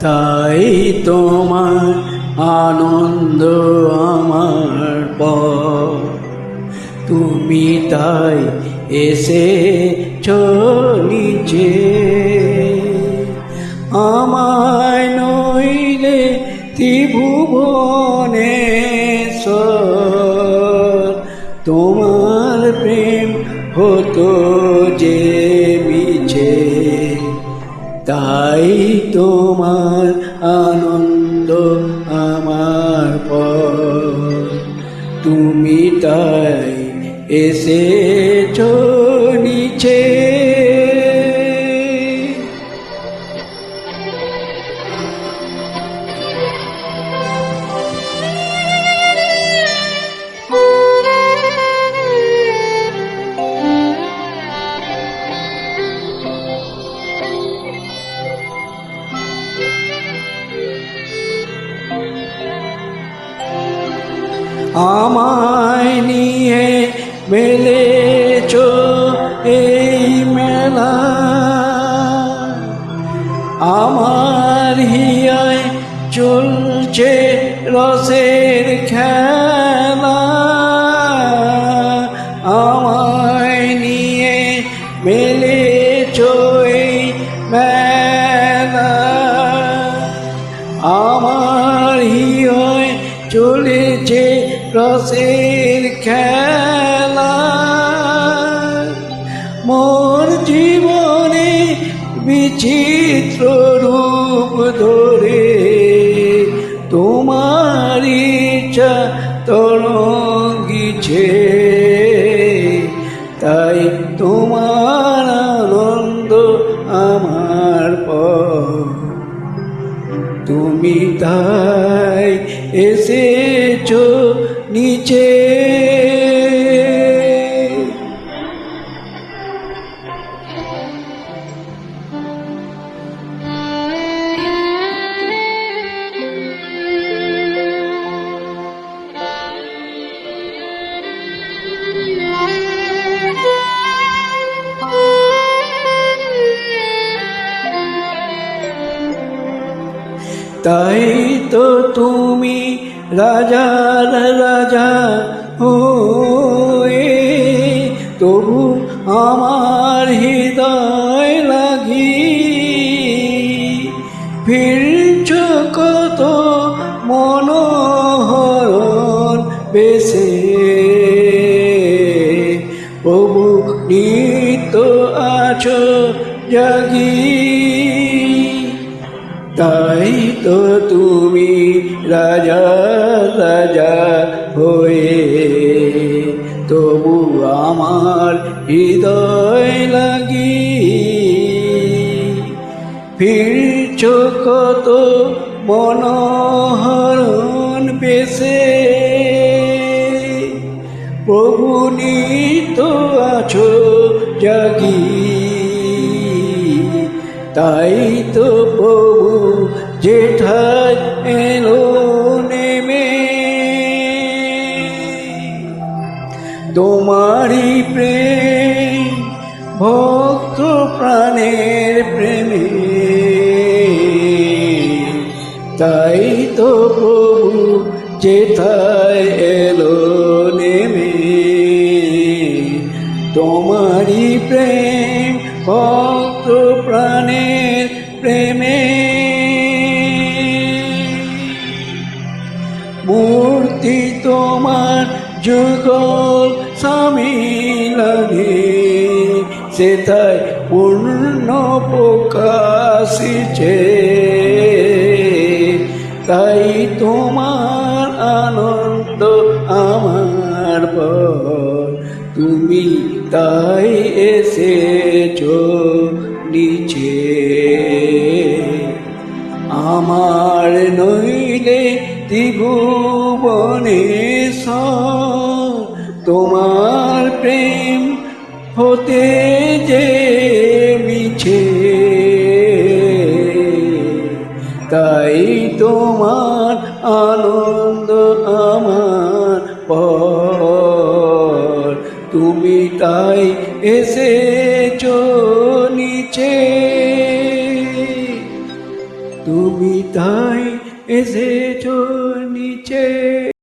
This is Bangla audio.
তাই তোমার আনন্দ আমার পর, তুমি তাই এসেছো নিচে। আমায় নইলে ত্রিভুবনেশ্বর, তোমার প্রেম হতো যে মিছে। তাই তোমার আনন্দ আমার পর, তুমি তাই এসেছো নিচে। আমায় নিয়ে মেলেছো এই মেলা, আমার হিয়ায় চলছে রসের খেলা। আমায় নিয়ে মেলেছো এই মেলা, আমার হিয়ায় চলেছে রসের খেলা। মোর জীবনে বিচিত্র রূপ ধরে তোমার ইচ্ছা তরঙ্গিছে। তাই তোমার আনন্দ আমার পর, তুমি তাই এসেছো নিচে। তাই তো তুমি রাজার রাজা হয়ে, তবু আমার হৃদয় লাগি। ফিরছ কত মনোহরণ বেশে, প্রভু নিত্য আছো জাগি। তাই তো তুমি রাজা রাজা হয়ে, তবু আমার হৃদয় লাগি। ফিরছ কত মনোহরণ বেশে, প্রভু নিত্য আছো জাগি। তাই তো প্রভু যেথায় এলো নেমে, তোমারই প্রেম ভক্ত প্রাণের প্রেমে। তাই তো প্রভু যেথায় এলো নেমে, তোমারই প্রেম ভক্ত প্রাণের প্রেমে। মূর্তি তোমার যুগল সামিলনে, সেথায় পূর্ণ প্রকাশিছে। তাই তোমার আনন্দ আমার পর, তুমি তাই এসেছো নিচে। আমার নইলে ত্রিভুবনেশ্বর, তোমার প্রেম হতে যে মিছে। তাই তোমার আনন্দ আমার পর, তুমি তাই এসেছো নিচে। তুমি তাই এসেছো নিচে